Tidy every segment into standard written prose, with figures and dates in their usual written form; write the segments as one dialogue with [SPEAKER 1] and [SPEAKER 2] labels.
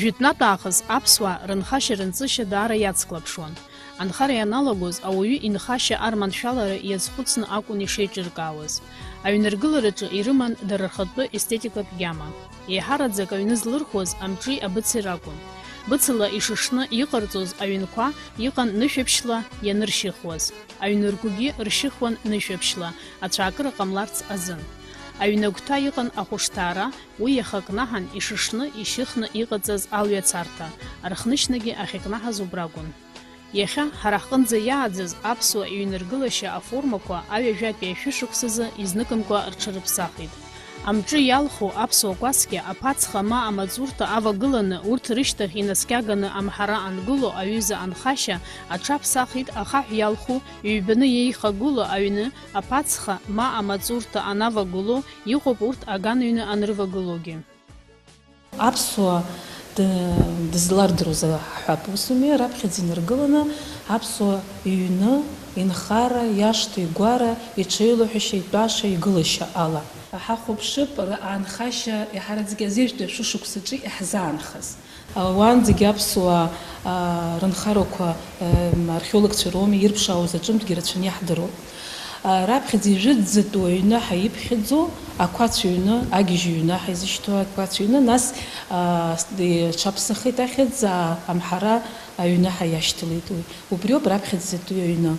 [SPEAKER 1] Ажәытәнатә аахыс аԥсуаа рынхашьа рынҵышьа даара иацклаԥшуан. Анхара ианалагоз ауаҩы инхашьа арманшәалара иазхәыцны акәын ишеиҿыркаауаз. Аҩныргылараҿы ирыман дара рхатәы естетикатә гьама. Еиҳараӡак аҩны злырхуаз амҿи абыци ракәын. Быцала ишышны иҟарҵоз аҩнқәа иҟан нышәаԥшьла ианыршьыхуаз. Аҩныргәгьы ршьыхуан нышәаԥшьла, ацәаакыра ҟамларц азын. Аҩнагәҭа иҟан ахәышҭаара, уи иахакнаҳан ишышны ишьыхны иҟаҵаз алҩацарҭа, архнышьнагьы ахьакнаҳаз убракәын. Иахьа ҳара ҳҟынӡа иааӡаз аԥсуа иҩныргылашьа аформақәа аҩажәатәи ашәышықәсазы изныкымкәа рҽырыԥсахит. Амҿы иалху аԥсуа кәасқьа аԥацха ма амаҵурҭа авагыланы урҭ рышьҭахь инаскьаганы амҳара ангыло аҩыза анхашьа аҽаԥсахит ахаҳә иалху ҩбаны иеихагыло аҩны аԥацха ма амаҵурҭа анавагыло иҟоуп урҭ аганҩны анрывагылогьы.
[SPEAKER 2] Аԥсуа дызлардыруаз ҳәап усуми, раԥхьаӡа инаргыланы аԥсуа иҩны, инхара, иашҭа, игәара, иҽеилаҳәашьа, итәаша, игылашьа ала. Ҳахәаԥшып анхашьа иаҳараӡәгьы азежәтәи ашәышықәсаҿы иаҳзаанхаз. Уаанӡагьы аԥсуаа рынхарақәа археологцәа роуми ирԥшаауаз аҿынтәгьы рацәаны иаҳдыруа. Раԥхьаӡа ижәытәӡатәу аҩны ҳаиԥхьаӡо, ақәацә ҩны, агьежь ҩны ҳаизышьҭоу ақәацә ҩны, нас иҽаԥсахит ахьӡ амҳара аҩны ҳаиашьҭалеит. Убриоуп раԥхьаӡатәи аҩны,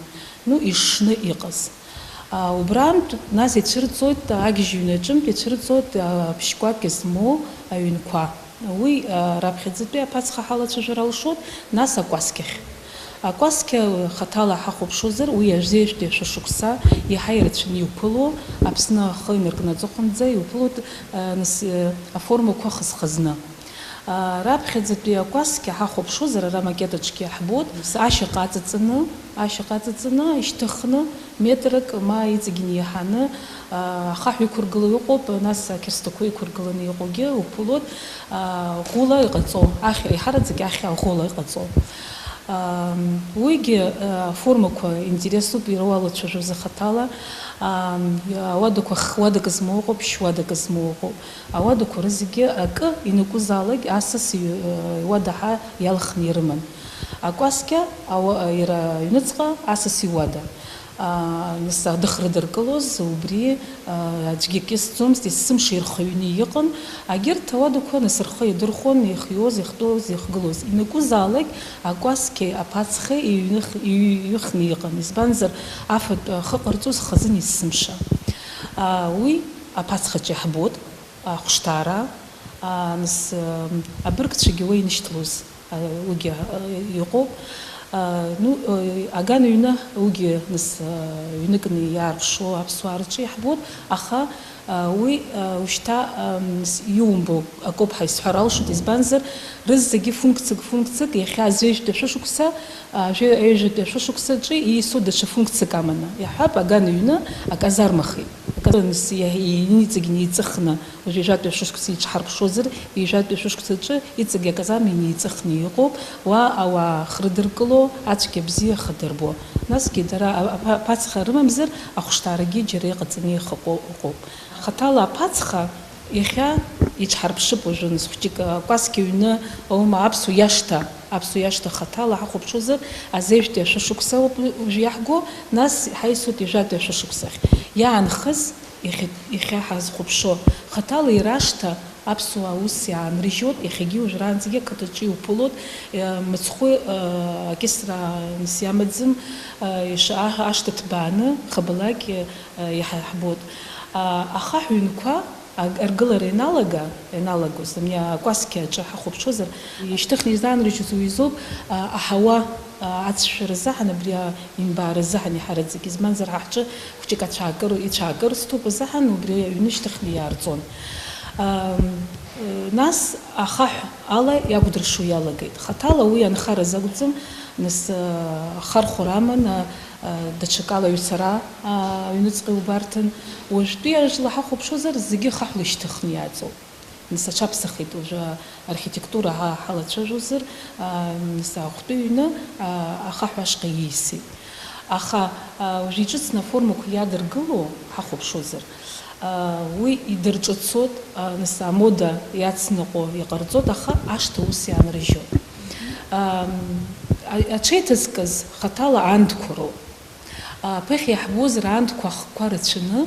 [SPEAKER 2] ишшны иҟаз. Убрантә нас ицәырҵоит агьежь ҩны аҿынтә ицәырҵоит ԥшьқәак змоу аҩнқәа. Уи раԥхьаӡатәи аԥацха ҳалацәажәара алшоит, нас акәасқьахь. Акәасқьа хаҭала ҳахәаԥшозар, уи азежәтәи ашәышықәса иаҳа ирацәаны иуԥыло, Аԥсны ахы инаркны аҵыхәанӡа иуԥылоит аформақәа хаз-хазны. Раԥхьаӡатәи акәасқьа ҳахәаԥшозар, ара макетаҿгьы иаҳбоит, ашьаҟа аҵаҵаны, ишьҭыхны, метрак ма иҵегь иниаҳаны, ахаҳә иқәыргыло иҟоуп, нас ақьырсҭақәа иқәыргыланы иҟоугьы уԥылоит, ӷәыла иҟаҵо, иаҳараӡак ахьа ӷәыла иҟаҵо. Уигьы аформақәа интересуп ируалацәажәоз ахаҭала, ауадақәа х-уадак змоу ыҟоуп, ԥшь-уадак змоу ыҟоуп. Ауадақәа рызегьы акы инакәызаалак асас иуадаҳа иалхны ирыман. Акәасқьа иара аҩныҵҟа асас иуада. Адыхра дыркылоз, убри аӡәгьы акьысӡомызт, есымша ирхаҩны иҟан, агьырҭ ауадақәа нас рхы иадырхәон, ихиоз, ихтәоз, ихгылоз. Инакәызаалак акәасқьеи аԥацхеи иҩыхны иҟан. Избанзар афатә ахы ҟарҵоз хазын есымша. Уи аԥацхаҿы иаҳбоит, ахәышҭаара, нас абыргцәагьы уа инышьҭалоз уигьы иҟоуп. Аган ҩны уигьы нас ҩныкны иаарԥшуа аԥсуаа рҿы иаҳбоит, аха уи ушьҭа иумбо акоуп ҳаизҳәара алшоит, избанзар рызегьы функциак иахьа азежәтәи ашәышықәса, аҩажәатәи ашәышықәсаҿы иисоу даҽа функциак аманы. Иаҳҳәап, аган ҩны аказармахеит. Иҵегь неиҵыхны, ижәатәи ашәышықәса иҽҳарԥшозар, ижәатәи ашәышықәсаҿы иҵегь аказарма инеиҵыхны иҟоуп, уа ауаа хрыдыркыло, ацәгьа бзиа хадырбо. Насгьы дара аԥацха рымамзар, ахәышҭаарагьы џьара иҟаҵаны иҟоуп. Хаҭала аԥацха иахьа иҽҳарԥшып уажәы, нас хәҷык акәасқьа ҩны аума аԥсуа иашҭа хаҭала ҳахәаԥшозар, азежәтәи ашәышықәса ауп уажәы иаҳго, нас ҳаисуеит ижәатәи ашәышықәсахь. Иаанхаз иахьа ҳазхәаԥшо хаҭала ирашҭа аԥсуаа ус иаанрыжьоит, иахьагьы уажәраанӡагьы ақыҭаҿы иуԥылоит, мыцхәы акьысра иамаӡам, ашҭа ҭбааны хабалак иаҳбоит. Ахаҳә ҩнқәа аргылара ианалагоз, акәасқьа аҿы ҳахәаԥшозар, ишьҭыхны изаанрыжьыз уи изоуп, аҳауа ацәшәара азаҳан, абри имбаара азаҳан иаҳараӡак, избанзар ҳаҳҿы хәҷык ицәаакырсҭоуп азаҳан, убри аҩны шьҭыхны иаарҵон. Нас ахаҳә ала иакәдыршо иалагеит. Хаҭала уи анхараз акәӡам, нас хархәара аман, даҽакала аҩцара аҩныҵҟа иубарҭан. Уажәтәи ажәла ҳахәаԥшозар, зегьы хаҳәла ишьҭыхны иааҵоуп. Нас аҽаԥсахит уажәы архитектура ҳалацәажәозар, нас ахәтәы ҩны ахаҳә ашҟа иисит. Аха уажәы иҿыцны аформақәа иадыргыло ҳахәаԥшозар, уи идырҿыцоит, нас амода иацныҟәо иҟарҵоит, аха ашҭа ус иаанрыжьоит. Аҽеиҭазкыз хаҭала аандқәа роуп. Ԥыхьа иаҳбозар аандқәа ахқәа рацәаны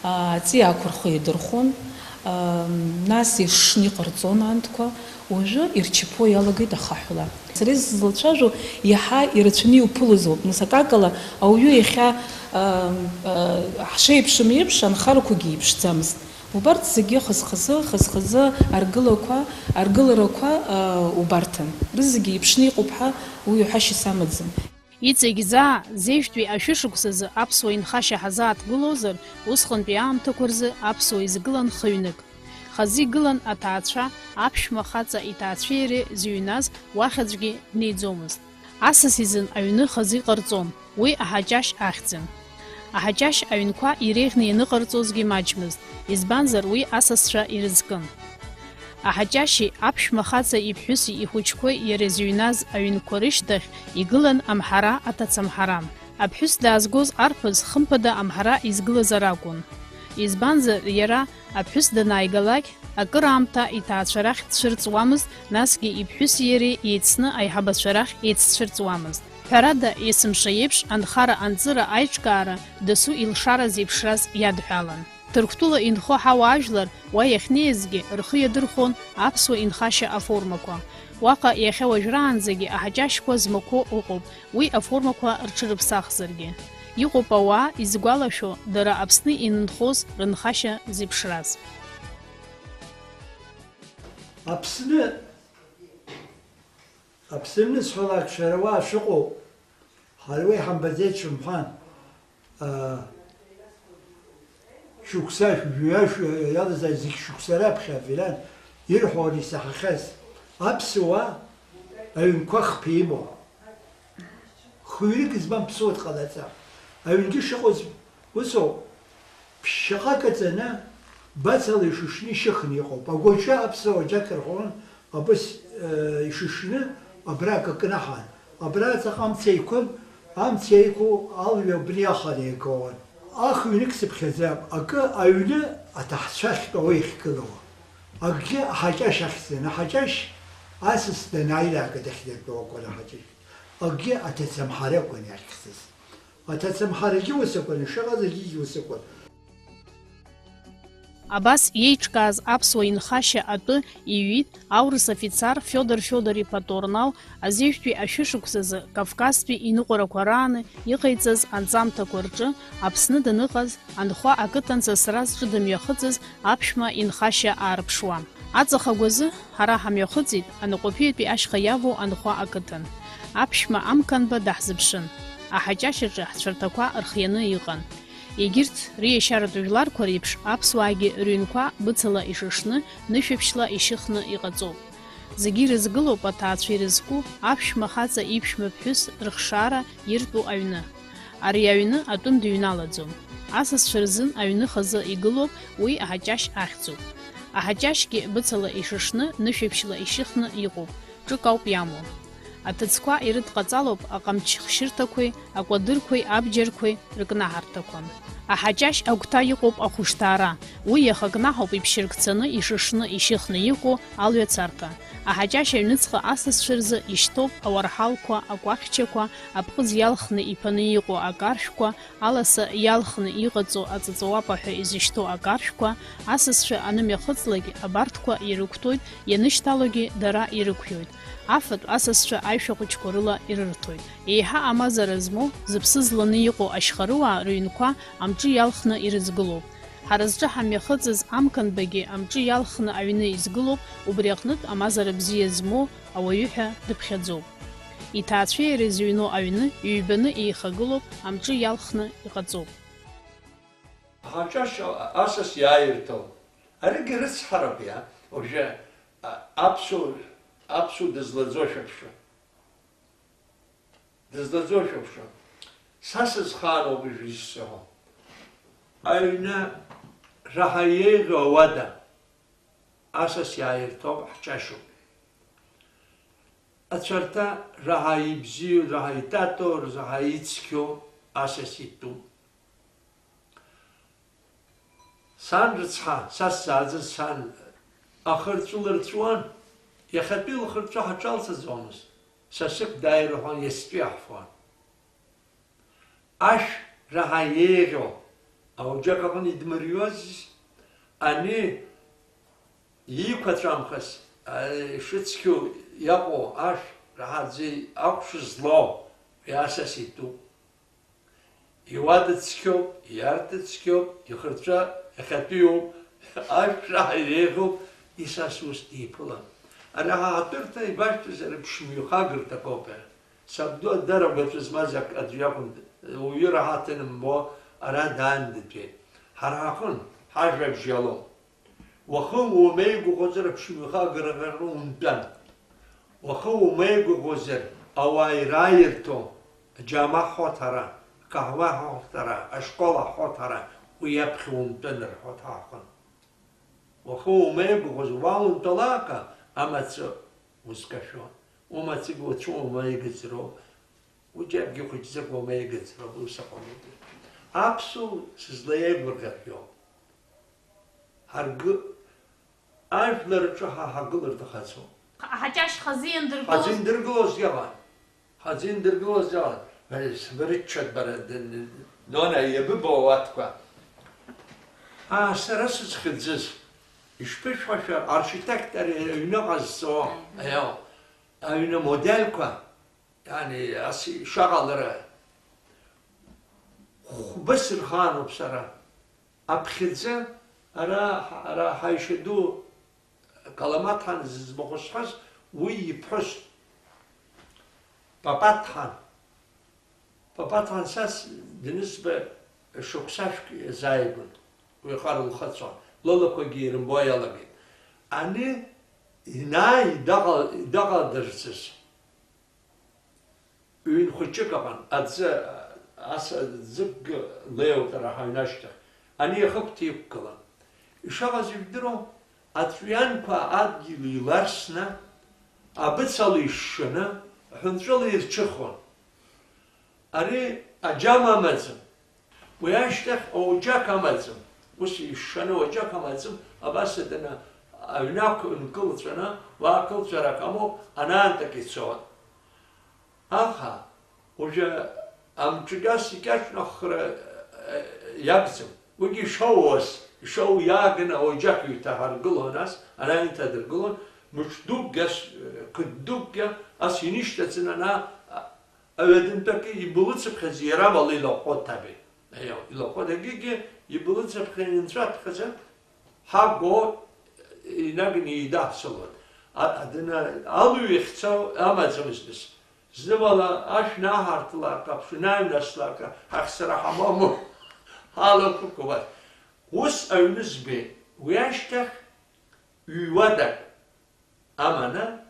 [SPEAKER 2] аҵи ақәырхы идырхон, нас ишшны иҟарҵон аандқәа, уажәы ирчаԥо иалагеит ахаҳәла. Сара исзылцәажәо иаҳа ирацәаны иуԥылозоуп. Нас акакала ауаҩы иахьа ҳшеиԥшым еиԥш анхарақәагьы иеиԥшӡамызт. Убарҭ зегьы хаз-хазы аргыларақәа убарҭан. Рызегьы еиԥшны иҟоуп ҳәа уи ҳәашьас амаӡам.
[SPEAKER 1] Иҵегьӡаа зеижәтәи ашәышықәсазы аԥсуа инхашьа ҳазааҭгылозар, усҟантәи аамҭақәа рзы аԥсуа изгылан хҩнык. Хазы игылан аҭаацәа, аԥшәма хаҵа иҭаацәеи иареи зыҩназ уахь-аӡәгьы днеиӡомызт. Асас изын аҩны хазы иҟарҵон, уи аҳаҷашь ахьӡын. Аҳаҷашь аҩнқәа иреиӷьны ианыҟарҵозгьы маҷмызт, избанзар уи асасцәа ирызкын. Аҳаҷашьи аԥшәма хаҵа иԥҳәыси ихәыҷқәеи иара зыҩназ аҩнқәа рышьҭахь игылан амҳара аҭацамҳара. Аԥҳәыс даазгоз арԥыс хымԥада амҳара изгылазар акәын. Избанзар иара аԥҳәыс данааигалак акыраамҭа иҭаацәа рахь дцәырҵуамызт, насгьы иԥҳәыси иареи еицны аиҳабацәа рахь еиццәырҵуамызт. Ҳәарада, есымша еиԥш анхара-анҵыра аиҿкаара дасу илшара зеиԥшраз иадҳәалан. Ҭырқәтәыла инхо ҳауаажәлар уа иахьнеизгьы рхы иадырхон аԥсуа инхашьа аформақәа. Уаҟа иахьа уажәраанӡагьы аҳаҷашьқәа змақәо ыҟоуп, уи аформақәа рҽырыԥсахзаргьы. Иҟоуп ауаа изгәалашәо дара Аԥсны инынхоз рынхашьа зеиԥшраз.
[SPEAKER 3] Аԥсны сҳәалак шәара уа шәыҟоуп, ҳара уеиҳамбаӡеит шәымҳәан. Шықәса иалазааит зегьы шықәса раԥхьа филан ирҳәон исаҳахьаз. Аԥсуаа аҩнқәа хԥа имоуп. Хҩык избан ԥсуа дҟалаҵа. Аҩнгьы шыҟоз усоуп. Ԥшьшьаҟа каҵаны бацала ишышны ишьыхны иҟоуп. Агәаҿы аԥсуаа џьак рҳәон, абас ишышны абра акакнаҳан. Абра ҵаҟа амца еиқәын, амца еиқәу алҩа бниаханы игауан. Ахҩнык сыԥхьаӡам, акы аҩны аҭаҳцәа ахьтәауа ихьгылауа. Акгьы аҳаҷашь ахьӡын, аҳаҷашь асас данааилага дахьнатәоу акәын аҳаҷашь. Акгьы аҭацамҳара акәын иахьӡыз. Аҭацамҳарагьы ус акәын, ишыҟазгьы ус акәын.
[SPEAKER 1] Абас иеиҿкааз аԥсуа инхашьа атәы иҩит аурыс афицар Фиодор Фиодор-иԥа Торнал азеижәтәи ашәышықәсазы Кавказтәи иныҟәарақәа рааны иҟаиҵаз анҵамҭақәа рҿы Аԥсны даныҟаз анхәа акыҭан сасра зҿы дымҩахыҵыз аԥшәма инхашьа аарԥшуа. Аҵых агәазы ҳара ҳамҩахыҵит анаҟәаԥиатәи ашьха иавоу анхәа акыҭан. Аԥшәма амқанба даҳзыԥшын. Аҳаҷашь аҿы ҳцәарҭақәа рхианы иҟан. Егьырҭ риешьаратә жәларқәа реиԥш аԥсуаагьы рыҩнқәа быцала ишышны, нышәаԥшьла ишьыхны иҟаҵоуп. Зегьы ирызгылоуп аҭаацәа ирызку аԥшәма хаҵа иԥшәма ԥҳәыс рыхшара иртәу аҩны. Ари аҩны атәым дыҩналаӡом. Асасцәа рзын аҩны хазы игылоуп, уи аҳаҷашь ахьӡуп. Аҳаҷашьгьы быцала ишышны, нышәаԥшьла ишьыхны иҟоуп. Ҿык ауп иамоу. Аҭыӡқәа ирыдҟаҵалоуп аҟамчхьшьырҭақәеи, акәадырқәеи, абџьарқәеи рыкнаҳарҭақәа. Аҳаҷашь агәҭа иҟоуп ахәышҭаара. Уи иахакнаҳауп иԥшьыркцаны, ишышны, ишьыхны иҟоу алҩацарҭа. Аҳаҷашь аҩныҵҟа асасцәа рзы ишьҭоуп ауарҳалқәа, акәахьчақәа, апҟыз иалхны иԥаны иҟоу акаршәқәа, аласа иалхны иҟаҵоу аҵаҵауапа ҳәа изышьҭоу акаршәқәа, асасцәа анымҩахыҵлагь абарҭқәа ирықәҭәоит, ианышьҭалогьы дара ирықәиоит. Афатә асасцәа аишәахәыҷқәа рыла ирырҭоит. Еиҳа амазара змоу, зыԥсы зланы иҟоу ашьхарыуаа рыҩнқәа амҿы иалхны ирызгылоуп. Ҳара зҿы ҳамҩахыҵыз амканбагьы амҿы иалхны аҩны изгылоуп, убри аҟнытә амазара бзиа змоу ауаҩы ҳәа дыԥхьаӡоуп. Иҭаацәеи иареи зыҩноу аҩны ҩбаны еихагылоуп, амҿы иалхны иҟаҵоуп.
[SPEAKER 4] Аҳаҷашь асас иааирҭау, аригьы рыцҳарап иа, уажәы аԥсуа дызлаӡо шәаԥшәа. Дызлаӡо шәаԥшәа. Са сызхааноуп уажәы исҳәо. Аҩны раҳа иеиӷьу ауада асас иааирҭоуп, ҳҷашьуп. Ацәарҭа раҳа ибзиоу, раҳа итатоу, раҳа ицқьоу асас итәуп. Сан рыцха, сасзазы сан ахырцулырцуан, яхатил хырцу хачалса зомус. Сасык дайрхан яспиахфан. Аш рахаеро, аужакаган идмариоз, они Икватрамхас, Шицкю, Яко, Аш, Рахадзи, Акшу зло, Ясаситу. Ивадыцкю, Яртыцкю, Ихарца, Эхатю, Аш, Рахаеро, Исасус Типула. А Рахатурта и башта за Рапшмюхагр такопе. Сабду дарабат змазак аджакун, Уирахатен мо, Арадандите. Харахун, Хажраб Жалом. وخو ميغو غزر بشمخا غرغرون دان وخو ميغو غزر اواي رايرتو جامع خطرا قهوه خطرا اشقال خطرا ويبخون دنر خطاقن وخو ميغو غزر واون طلاقا اماتس وسكشون وماتس غوتشو ميغزرو وجاب جيخو جزكو ميغزرو وسقوني ابسو سزليه برغيو هرگ آنفلر چه هاگلر دخلسو.
[SPEAKER 1] هجاش خزین درگوز.
[SPEAKER 4] خزین درگوز یابان. خزین درگوز یابان. ولی سبرت شد برد نونه یبی باوات که. سرسز خدزز. İşte şu arşitektler öyle gazso, ya, öyle model ko, yani asi şagaları. Basır Hanım sara, abkhidze, ara hayşedu, kalamat han zizboğuşhas, uyipus, papat han sas denizbe şoksaşk zaybun, uykarul khatson. Lola kogirim boyalı bir. Ani inay dağa dersiz. Ün khuçu kapan adze asa zıg leo tarahaynaştı. Ani yakıp tiyip kalan. İşağız ibdirom atruyan pa adgililarsna abıtsalı işşına hıncalı irçıkhon. Ani acama mazım. Uyaştaq ocak amazım. وشي الشنو وجاك مازم أباسدنا أبناك نقلتنا وأقلتنا كمو أنا أنت كيسون آخا وجا أم تجاسي كاش نخر يقسم وجي شو ياقنا وجاك يتهر قلون ناس أنا أنت در قلون مش دوقس كدوقة أسينيشتنا أنا أودن تكي يبلغت بخزيرة والله لقط تبي أيوه لقط دقيقة يبلغ زبخين نشاط خزن حقو ينقني يدحصلون أدنى ألو يختسو أمازمزنس زوالا أش نهارتلا كابش نايم نسلاكا أخسر حمامو حالو كوكوات وس أو نسبي ويشتخ يودك أمانا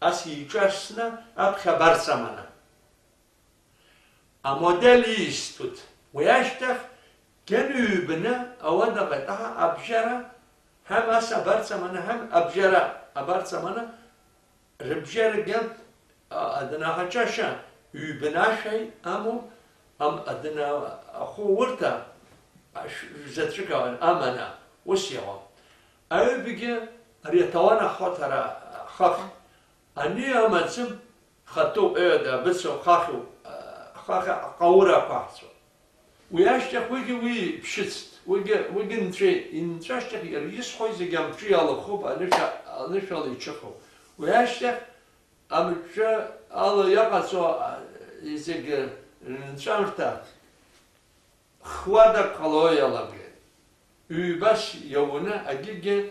[SPEAKER 4] أسيجاسنا أبخبر سمانا أموديل يستوت ويشتخ كنوبنا أودا قطعها أبجرة هم أسا برسمنا هم أبجرة أبرسمنا ربجرة جنب أدنى هجاشا يبنا شيء أم أدنى أخو ورتا زتركا أمنا وسيهم أي بيجي ريتوانا خطرة خف أني أمتسم خطو إيدا بسو خاخو قورا قاحسو وياشتخ ويجي بشست ويجي نتري نتراشتخ يسحو يزجام تري على خوب أنشال يشخو وياشتخ أمشى على يقصو يزج نترامتا خوادا قلويا لبي وبس يومنا أجيجي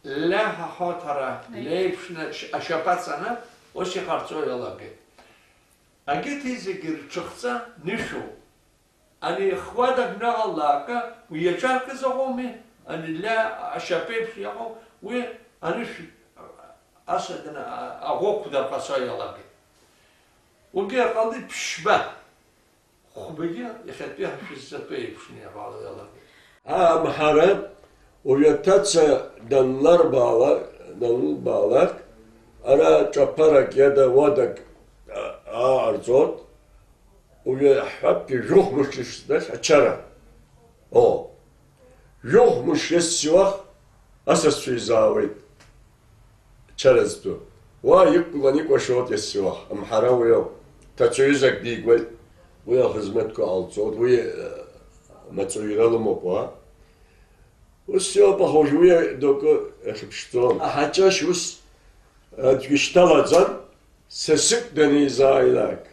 [SPEAKER 4] لا خاطرة ليشنا أشبات سنة وشي خارجو يلبي أجيت يزج شخصا نشو أني إخواتك نغلاقة ويجاك زغومي أني لا أشابيب شيئا وأني أصدنا أغوك دا قصايا لقي وقال قلبي بشبه خبيا يخطيها في الزبيب شنيا بعض يلقي
[SPEAKER 5] محارب ويتاتسا دنلر بالك أنا تشبرك يدا ودك أرزوت ويحب جوخ مشلش داش أشرا Yok müşresi var. Asas fizavit. Çerezdu. Wa yıkılanik ve şuat yesi var. Amhara ve yok. Taçıyacak değil ve ya hizmet ko alçot ve matçıyralı mı? Все похоже, что хачашус отгишталазан сесик денизайлак.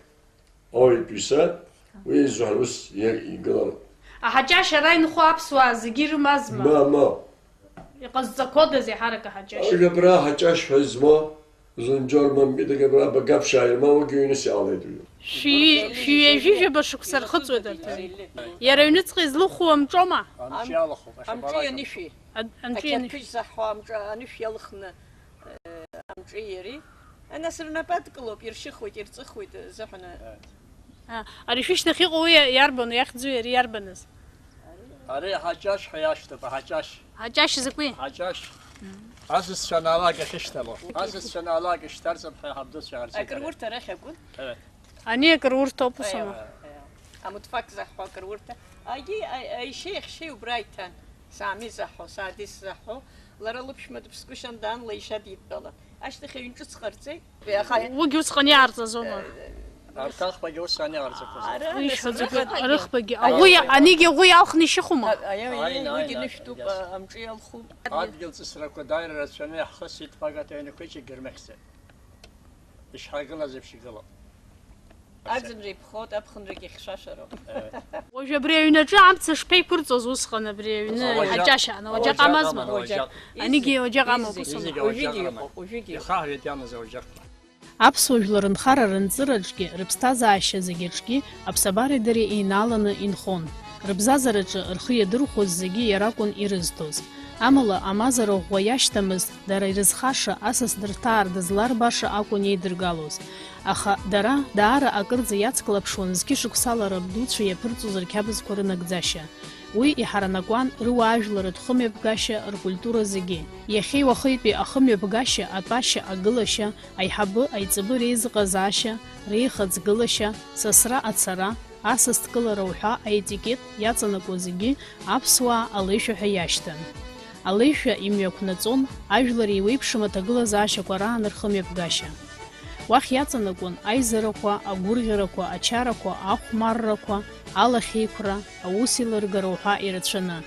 [SPEAKER 5] Ой писа, вы зоус играл.
[SPEAKER 1] حجاش راين خو أبسوا زجير مزمة.
[SPEAKER 5] ما.
[SPEAKER 1] قصد كود زي حركة حجاش.
[SPEAKER 5] جبرا حجاش هزما زنجار من بيده جبرا بقف شاير ما وجينس عليه.
[SPEAKER 1] شي يجي بشوك سر خطوة درتري. يرون تقيز لخو أمجمع.
[SPEAKER 6] أمجي نشي.
[SPEAKER 1] أمجي نشي.
[SPEAKER 6] أكيد زحوا أمجي نشي لخنا أمجي يري. أنا صرنا بعد قلوب يرشخ ويرتخ ويزحنا.
[SPEAKER 1] أريفيش دقيقة ويا يربن ياخذ يربنز.
[SPEAKER 7] أري حجاج حياشته بحجاج.
[SPEAKER 1] حجاش زكوي.
[SPEAKER 7] حجاج. عزز شنالاق خشتلو. عزز شنالاق اشترزم حي حبدوس شهر.
[SPEAKER 6] أكرور تاريخ يقول.
[SPEAKER 7] Evet.
[SPEAKER 1] أني أكرور توب سما.
[SPEAKER 6] أمتفق زحوا أكرور تا. أي شيء وبرايتان. سامي زحوا سادس زحوا. لرلبش مدبسكوشان دان ليشاديد بلا. أشتخي ينجز خرزي.
[SPEAKER 1] وجوز خني عرض زوما.
[SPEAKER 7] أرتاح بجوز ثانية أرزقه.
[SPEAKER 1] إيش هذا؟ أرخ بجي. أغوي أنيجي أغوي أخني شخوما.
[SPEAKER 6] أيوة ويجي نشتوب أمجي الخو.
[SPEAKER 7] عاد جلس سرق دايرة رسمية خصيت فقط إنه كل شيء جرمخسة. إيش حاجة زي بشي غلط.
[SPEAKER 6] أرزن ريب خود أبخن رجي خشاشرو.
[SPEAKER 1] وجبرينا جام تشبي كرت زوز خنا برينا حجاش أنا وجا قامزما. أنيجي وجا قامو بسما.
[SPEAKER 6] وجيجي.
[SPEAKER 7] يخاف يدينا زوجك.
[SPEAKER 1] Аԥсуажәлар нхарара нҵыраҿгьы рыԥсҭазаашьа зегьыҿгьы аԥсабареи дареи еинааланы инхон. Рыбзазараҿы рхы иадырхәоз зегьы иара акәын ирызҭоз. Амала амазара ӷәӷәа иашьҭамыз, дара ирызхаша, асас дырҭаар дызларбаша акәын еидыргалоз. Аха дара даара акырӡа иацклаԥшуан зқьышықәсала рабдуцәа иаԥырҵоз рқьабзқәа рынагӡашьа. Уи иҳаранакуан рыуаажәларатә хымҩаԥгашьа ркультура зегьы. Иахьеи уахитәи ахымҩаԥгашьа, атәашьа, агылашьа, аиҳабы, аиҵбы реизыҟазаашьа, реихаӡгылашьа, сасра ацара, асас дкылара уҳәа аетикет иаҵанакуа зегьы аԥсуаа алеишәа ҳәа иашьҭан. Алеишәа имҩақәнаҵон ажәлар еиуеиԥшым аҭагылазаашьақәа раан рхымҩаԥгашьа. Уахь иаҵанакуан аизарақәа, агәырӷьарақәа, ачарақәа, ахәмаррақәа, алахьеиқәра, аусеилыргара уҳәа ирацәаны.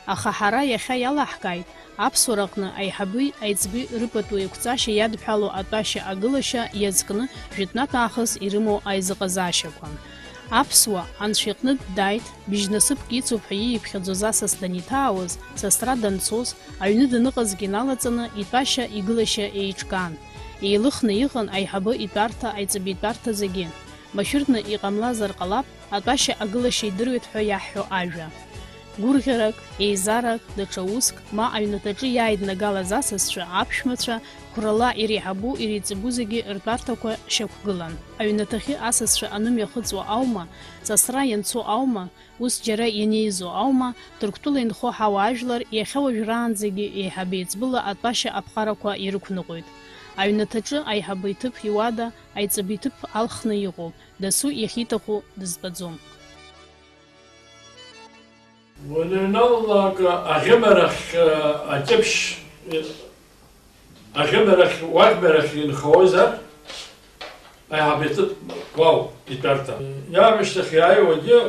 [SPEAKER 1] Аха ҳара иахьа иалаҳкааит аԥсуараҟны аиҳаби, аиҵби рыпату еиқәҵашьа иадбҳәало атәашьа агылашьа иазкны жәытәнатә аахыс ирымоу аизыҟазаашьақәа. Аԥсуа анцәа иҟнытә дааит, быжьнасыԥк ицуп ҳәа ииԥхьаӡоз асас даниҭаауаз, сасра данцоз, аҩны даныҟазгьы иналаҵаны итәашьа игылашьа еиҿкаан. Еилыхны иҟан аиҳабы итәарҭа, аиҵбы итәарҭа зегьы. Машәырны иҟамлазар ҟалап, атәашьа агылашьа идыруеит ҳәа иаҳҳәо ажәа. Гәырӷьарак, еизарак, даҽа уск, ма аҩнаҭаҿы иааиднагалаз асасцәа, аԥшәмацәа, қәрала иреиҳабу, иреиҵбу зегьы ртәарҭақәа шьақәгылан. Аҩнаҭахьы асасцәа анымҩахыҵуа аума, сасра ианцо аума, ус џьара ианеизо аума, Ҭырқәтәыла инхо ҳауаажәлар иахьа уажәраанӡагьы еиҳабы-еиҵбыла атәашьа аԥҟарақәа ирықәныҟәоит. Аҩнаҭаҿы аиҳабы иҭыԥ иуада, аиҵбы иҭыԥ алхны иҟоуп, дасу иахьиҭаху дызбаӡом.
[SPEAKER 8] وننلق أغمرخ أجبش أغمرخ وأغمرخ الخوزة أي حبيت واو يترتا يا مش تخياي ودي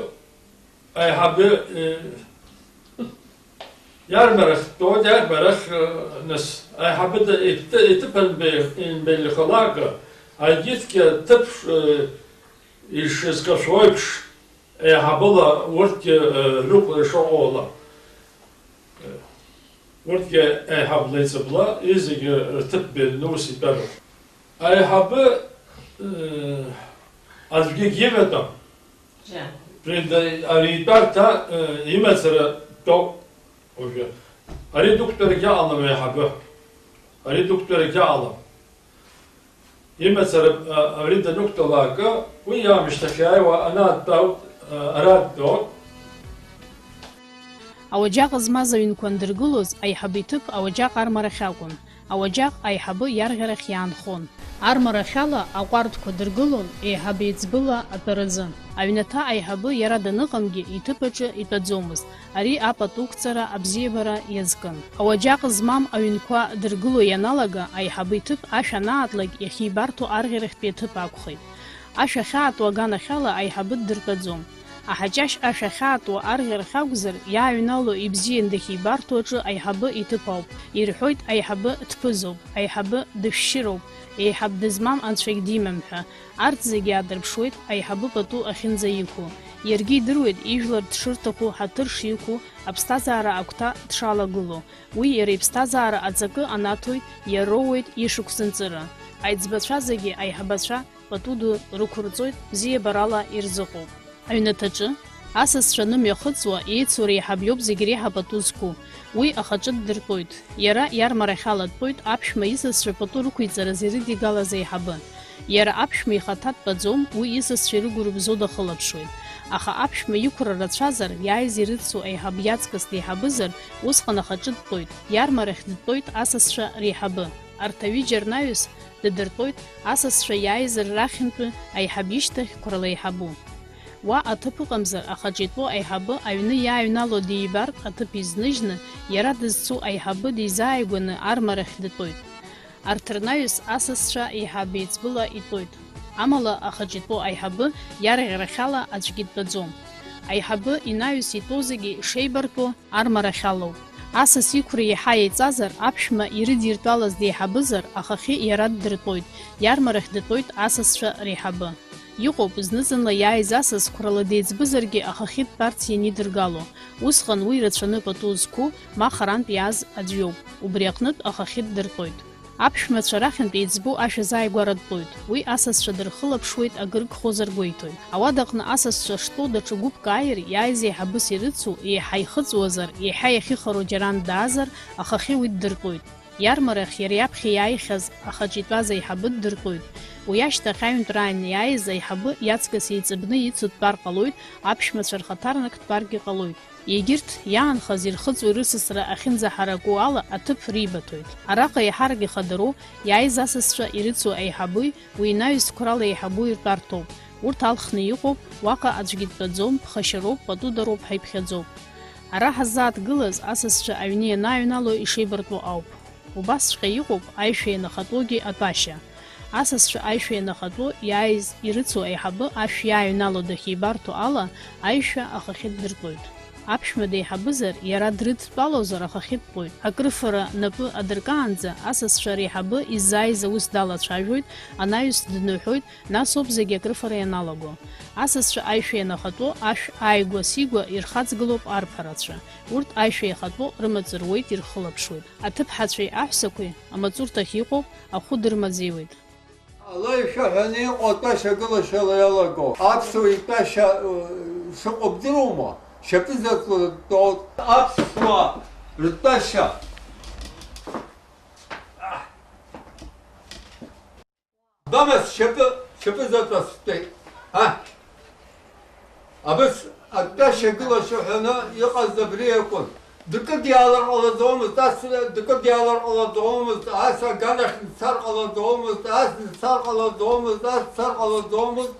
[SPEAKER 8] أي حب يارمرخ تود يارمرخ نس أي حبيت يتبن بالخلاق أجيت كتب إيش سكشويبش حبلا ورد روح شغالة ورد حبلا يسبلا إذا رتب نوسي بره أي حب أزجي جيبتا بريد أريدارتا يمثل تو أريد دكتور جعلنا ما يحبه أريد دكتور جعلنا يمثل أريد نقطة لاقة ويا مشتكي وأنا توت
[SPEAKER 1] Ауаџьаҟ змаз аҩнқәа андыргылоз аиҳабы иҭыԥ ауаџьаҟ армарахь акәын. ауаџьаҟ аиҳабы иарӷьарахь иаанхон. Армарахьала аҟәардәқәа дыргылон еиҳаб еиҵбыла атәаразы. Аҩнаҭа аиҳабы иара даныҟамгьы иҭыԥаҿы итәаӡомызт. Ари апату ықәҵара абзиабара иазкын. Ауаџьаҟ змам аҩнқәа дыргыло ианалага, аиҳабы иҭыԥ ашә анаатлак иахьибарҭо арӷьарахьтәи аҭыԥ акәхеит. Ашә ахьаатуа аганахьала аиҳабы ддыртәаӡом. Аҳаҷашь ашә ахьаатуа арӷьарахь акәзар, иааҩнало ибзиан дахьибарҭо аҿы аиҳабы иҭыԥ ауп. Ирҳәоит аиҳабы дԥызоуп, аиҳабы дышәшьыроуп, еиҳаб дызмам анцәагь димам ҳәа. Арҭ зегьы аадырԥшуеит аиҳабы пату ахьынӡаиқәу. Иаргьы идыруеит ижәлар дшырҭаху, ҳаҭыр шиқәу, аԥсҭазаара агәҭа дшалагыло. Уи иара иԥсҭазаара аҵакы анаҭоит, иароуеит ишықәсынҵыра. Аиҵбацәа зегьы аиҳабацәа пату ду рықәырҵоит, бзиабарала ирзыҟоуп. Аҩнаҭаҿы асасцәа нымҩахыҵуа еицу реиҳаб иоуп зегь реиҳа пату зқәу. Уи ахаҿы ддыртәоит. Иара иармарахьала дтәоит аԥшәма исасцәа пату рықәиҵараз ирыдигалаз аиҳабы. Иара аԥшәма ихаҭа дтәаӡом, уи исасцәа ирыгәырбзо дахылаԥшуеит. Аха аԥшәма иқәра рацәазар, иааиз ирыцу аиҳаб иаҵкыс деиҳабызар, усҟан ахаҿы дтәоит. Иармарахь дтәоит асасцәа реиҳабы. Арҭ аҩыџьа рнаҩс ддыртәоит асасцәа иааизар рахьынтәы аиҳаб ишьҭахь қәрала еиҳабу. Уа аҭыԥ ыҟамзар, ахаҿ итәоу аиҳабы аҩны иааҩнало дибартә аҭыԥ изныжьны, иара дызцу аиҳабы дизааигәаны армарахь дтәоит. Арҭ рнаҩс асасцәа еиҳаб еиҵбыла итәоит. Амала ахаҿ итәоу аиҳабы иарӷьарахьала аӡәгьы дтәаӡом. Аиҳабы инаҩс итәоу зегьы шеибартәу армарахьалоуп. Асас иқәра иаҳа еиҵазар, аԥшәма ирыдиртәалаз деиҳабызар, ахахьы иара ддыртәоит, иармарахь дтәоит асасцәа реиҳабы. Иҟоуп зны-зынла иааиз асас қәрала деиҵбызаргьы ахахьы дтәарц ианидыргало. Усҟан уи рацәаны пату зқәу, ма харантә иааз аӡәиоуп. Убри аҟнытә ахахьы ддыртәоит. Аԥшәмацәа рахьынтә еиҵбу ашә азааигәара дтәоит. Уи асасцәа дырхылаԥшуеит агыргхозар гәеиҭоит. Ауадаҟны асасцәа штәоу даҽа гәыԥк ааир, иааиз еиҳабыс ирыцу, еиҳа ихыҵуазар, еиҳа иахьыхароу џьаран даазар, ахахьы уи ддыртәоит. Иармарахь иара иаԥхьа иааихьаз ахаҿ итәаз аиҳабы ддыртәоит. Уи ашьҭахь аҩнтәраан иааиз аиҳабы иаҵкыс еиҵыбны ицу дтәар ҟалоит, аԥшәмацәа рхаҭарнак дтәаргьы ҟалоит. Егьырҭ иаанхаз ирхыҵуа рысасра ахьынӡаҳараку ала аҭыԥ рибаҭоит. Араҟа иаҳарак ихадароу иааиз асасцәа ирыцу аиҳабыи, уи инаҩс қәрала еиҳабу иртәарҭоуп. Урҭ алхны иҟоуп, уаҟа аӡәгьы дтәаӡом, ԥхашьароуп, пату дароуп, ҳаиԥхьаӡоуп. Ара ҳаззааҭгылаз асасцәа аҩны ианааҩнало ишеибартәу ауп. Убасҵәҟьа иҟоуп аишәа ианахатәоугьы атәашьа. Асасцәа аишәа ианахатәу иааиз ирыцу аиҳабы ашә иааҩнало дахьибарҭо ала, аишәа ахахьы ддыртәоит. Аԥшәма деиҳабызар, иара дрыдтәалозар ахахьы дтәоит. Акрыфара напы адыркаанӡа асасцәа реиҳабы иззааиз аус далацәажәоит, анаҩс дныҳәоит, нас ауп зегьы акрыфара ианалаго. Асасцәа аишәа ианахатәу ашә ааигәа-сигәа ирхаҵгылоуп арԥарацәа. Урҭ аишәа иахатәу рымаҵ-руеит, ирхылаԥшуеит. Аҭыԥҳацәеи аҳәсақәеи амаҵурҭахь иҟоуп, ахәы дырмазеиуеит.
[SPEAKER 4] Алаишәа ҳәаны иҟоу атәашьа агылашьала иалаго. Аԥсуа итәашьа шыҟоу бдыруоума? Шьапызаҵәык дтәоуп. Аԥсуа ртәашьа дамас шьапызаҵәа стәеит. Абыс атәашьа агылашьа ҳәаны иҟаз абри акәын. Дыкы диалар ҟалаӡомызт, ас дыкы диалар ҟалаӡомызт, ас аганахь дцар ҟалаӡомызт, ас дцар ҟалаӡомызт, ас дцар ҟалаӡомызт,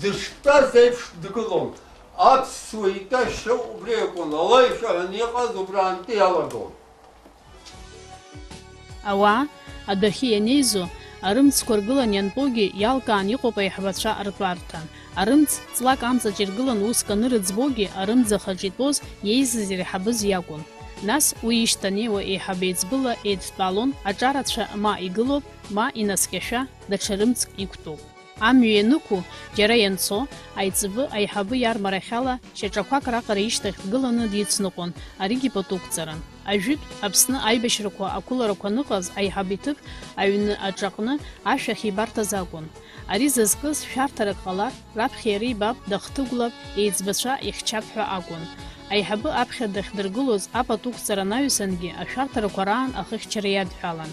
[SPEAKER 4] дыштәаз еиԥш дгылон. Аԥсуа итәашьа убри акәын, алаишәа ҳәаны иҟаз убраантәи иалагон.
[SPEAKER 1] Ауаа адәахьы ианеизо, арымӡқәа ргылан иантәоугьы иалкаан иҟоуп аиҳабацәа ртәарҭа. Арымӡ ҵлак амҵаҿ иргылан уск анырыӡбогьы арымӡ ахаҿ итәоз иеизыз иреиҳабыз иакәын. Нас уи ишьҭанеиуа еиҳаб еиҵбыла еидтәалон, аҿарацәа ма игылоуп, ма инаскьашәа даҽа рымӡк иқәтәоуп. Амҩа ианықәу, џьара ианцо, аиҵбы аиҳабы иармарахьала шьаҿақәак раҟара ишьҭахь дгыланы дицныҟәон, аригьы пату ықәҵаран. Ажәытә Аԥсны аибашьрақәа ақәыларақәа аныҟаз аиҳаб иҭыԥ аҩны аҿаҟны ашәахь ибарҭаз акәын. Ари зызкыз шәарҭарак ҟалар, раԥхьа иара ибап, дахҭыгәлап, еиҵбацәа ихьчап ҳәа акәын. Аиҳабы аԥхьа дахьдыргылоз апату ықәҵара анаҩсангьы ашәарҭарақәа раан ахыхьчара иадҳәалан.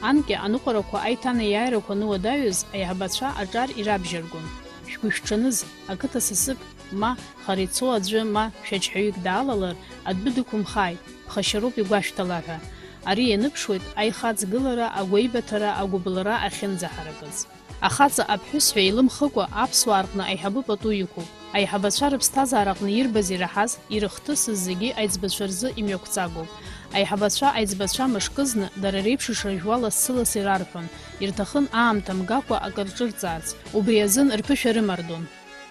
[SPEAKER 1] Анкьа аныҟәарақәа аиҭанеиааирақәа ануадаҩыз аиҳабацәа аҿар ирабжьаргон. Шәгәышәҽаныз, ақыҭа сасык, ма хара ицо аӡәы, ма шәаџьҳәаҩык даалалар, адәы дықәымхааит, ԥхашьароуп игәашәҭала ҳәа. Ари ианыԥшуеит аихаҵгылара, агәеибаҭара, агәыблра ахьынӡаҳаракыз. Ахаҵа аԥҳәысҳәа илымхыкәа аԥсуаа рҟны аиҳабы пату иқәуп. Аиҳабацәа рыԥсҭазаараҟны ирбаз ираҳаз, ирыхҭысыз зегьы аиҵбацәа рзы имҩақәҵагоуп. Аиҳабацәа аиҵбацәа мышкызны дара реиԥшыша жәа лассы-ласс ирарҳәон, ирҭахын аамҭа мгакәа акы рҿырҵаарц, убри азын рԥышәа рымардон.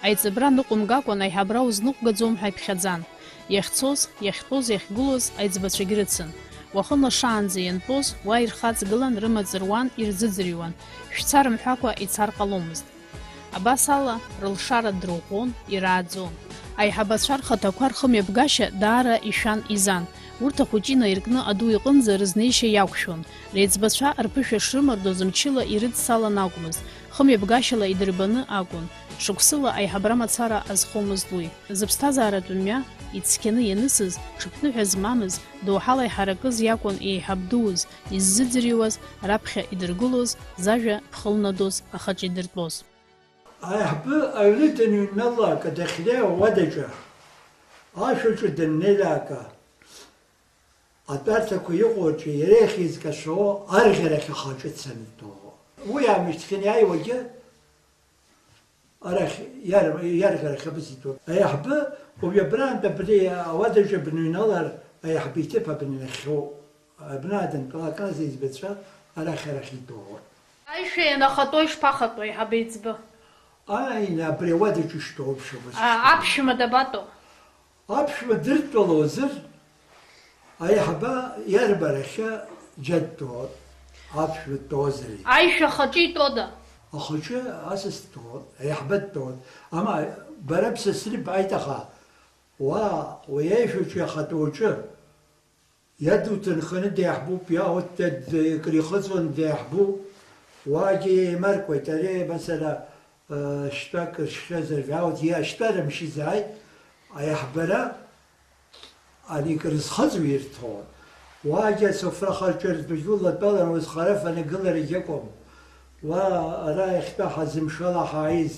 [SPEAKER 1] Аиҵыбра ныҟәымгакәан аиҳабра узныҟәгаӡом ҳәа иԥхьаӡан. Иахьцоз, иахьтәоз, иахьгылоз аиҵбацәагьы рыцын. Уахынла шаанӡа иантәоз, уа ирхаҵгылан, рымаҵ руан, ирзыӡырҩуан. Шәца рымҳәакәа ицар ҟаломызт. Абас ала рылшара дрыӷәӷәон, ирааӡон. Аиҳабацәа рхаҭақәа рхымҩаԥгашьа даара ишәан изан. Урҭ ахәыҷы инаиркны аду иҟынӡа рызнеишьа иақәшәон. Реиҵбацәа рԥышәа шрымардоз мчыла ирыдсалан акәмызт, хымҩаԥгашьала идырбаны акәын. Шықәсыла аиҳабра мацара азхомызт уи. Зыԥсҭазааратә мҩа ицқьаны ианысыз, ҽыԥныҳәа змамыз, доуҳала иҳаракыз иакәын еиҳаб дуыз, иззыӡырҩуаз, раԥхьа идыргылоз, зажәа ԥхылнадоз, ахаҿы идыртәоз.
[SPEAKER 3] Аиҳабы аҩны даныҩналака, дахьнеиуа уадаҿы, ашәаҿы даннеилака, атәарҭақәа иҟоуҿы иара иахьизкашо арӷьарахь ахаҿы дцанытәо. Уи аамышьҭахьы иааиуагьы арахь иарӷьарахь абас итәоуп. Аиҳабы уажәы абраантә абри ауадаҿы баныҩналар, аиҳабы иҭыԥ абнахьоу, абна дантәалаказ аиҵбацәа арахь итәоуп.
[SPEAKER 1] Аишәа ианахатәо ишԥахатәо аиҳаб еиҵбы?
[SPEAKER 3] Аина абри ауадаҿы ишҭоуп шабас.
[SPEAKER 1] Аԥшәма дабатәо?
[SPEAKER 3] Аԥшәма дыртәалозар, аиҳаба иарбарахьы џьадтәоуп, аԥшәма дтәозари.
[SPEAKER 1] Аишәа ахаҿы итәода?
[SPEAKER 3] Ахаҿы асас дтәоуп, аиҳаба дтәоуп. Ама бара бсасны бааит аха, уи аишәаҿы ахатәоуҿы иаду ҭынханы деиҳбуп, иаауеит акыр ихыҵуан деиҳбуп, уаагьы еимаркуеит, ари масала шьтәак ршьхьазар иаауеит, шьтәа рымшьызааит, аиҳабара ани акыр зхыҵуа ирҭон. Уаагьы асофра харҿыртәыжәылатәалан узхарафаны гыларагь ыҟам. Уа ара иахьтәа ҳазымшала ҳааиз,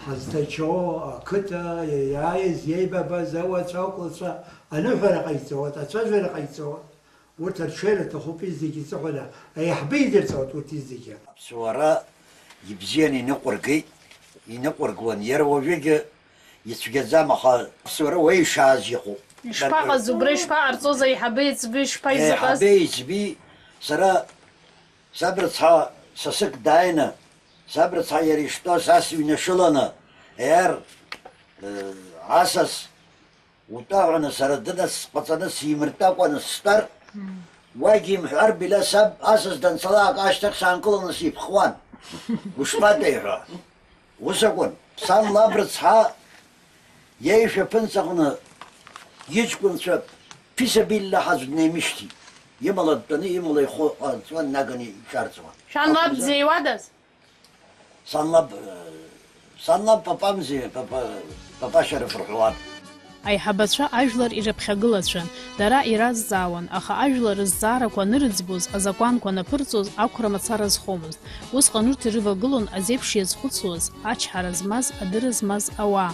[SPEAKER 3] ҳазҭачо ақыҭа иааиз, иеибабаз ауацәа, акәлацәа аныҳәара ҟаиҵоит, ацәажәара ҟаиҵоит. Урҭ рҽеира ҭахуп изегьы иҵыхәаны, аиҳабы идырҵоит урҭ изегьы.
[SPEAKER 9] Аԥсуара ибзиан иныҟәыргеит, иныҟәыргуан, иара уажәыгьы ицәгьаӡам, аха аԥсуара уеишааз иҟоуп.
[SPEAKER 1] Ишԥаҟаз убра ишԥаҟарҵоз аиҳабы еиҵбы ишԥаизыҟаз?
[SPEAKER 9] Аиҳабы еиҵби сара сабрыцҳа сасык дааины, сабрыцҳа иара иштәаз ас иҩнашыланы, иар асас утәаӷаны сара дынасҟаҵаны симыртәакәаны стәар, уагьы имҳәар биля саб асас данцалак ашьҭахь саанкыланы сиԥхуан. Ушԥатәи ҳәа. Ус акәын. Сан лабрыцҳа иаишәа ԥынҵаҟны иҷкәынцәа ԥисабиллаҳ днеимышьҭит. Имала дтәаны, имала ихәы ҟарҵуан, наганы иҿарҵуан.
[SPEAKER 1] Шан лаб дзеиуадаз?
[SPEAKER 9] Сан лаб папамзи, папашьарыф рҳәуан.
[SPEAKER 1] Аиҳабацәа ажәлар ирыԥхьагылацәан, дара иразҵаауан, аха ажәлар рызҵаарақәа анырыӡбоз, азакәанқәа анаԥырҵоз ақәра мацара зхомызт. Усҟан урҭ ирывагылон азеиԥш иазхәыцуаз, ачҳара змаз, адыра змаз ауаа.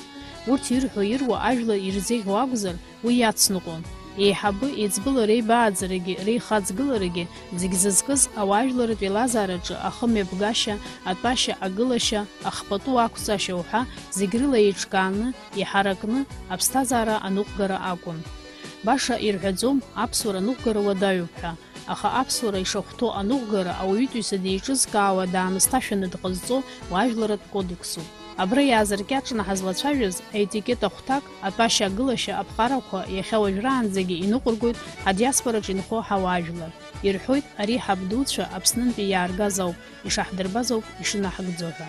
[SPEAKER 1] Урҭ ирҳәо ируа ажәлар ирзеиӷьу акәзар, уи иацныҟәон. Еиҳабы еиҵбыла реибааӡарагьы, реихаҵгыларагьы зегь зызкыз ауаажәларатә еилазаараҿы ахымҩаԥгашьа, атәашьа, агылашьа, ахпату ақәҵашьа уҳәа зегь рыла еиҿкааны, иҳаракны аԥсҭазаара аныҟәгара акәын. Баша ирҳәаӡом аԥсуара аныҟәгара уадаҩуп ҳәа, аха аԥсуара ишахәҭоу аныҟәгара ауаҩытәыҩса деиҿызкаауа, даамысҭашәаны дҟазҵо уаажәларатә кодексуп. Абра иаазыркьа аҿны ҳазлацәажәаз аетикет ахәҭак, атәашьа агылашьа, аԥҟарақәа иахьа уажәраанӡагьы иныҟәыргоит адиаспораҿ инхо ҳауаажәлар. Ирҳәоит ари ҳабдуцәа Аԥснынтәи иааргаз ауп, ишаҳдырбаз ауп ишынаҳагӡо ҳәа.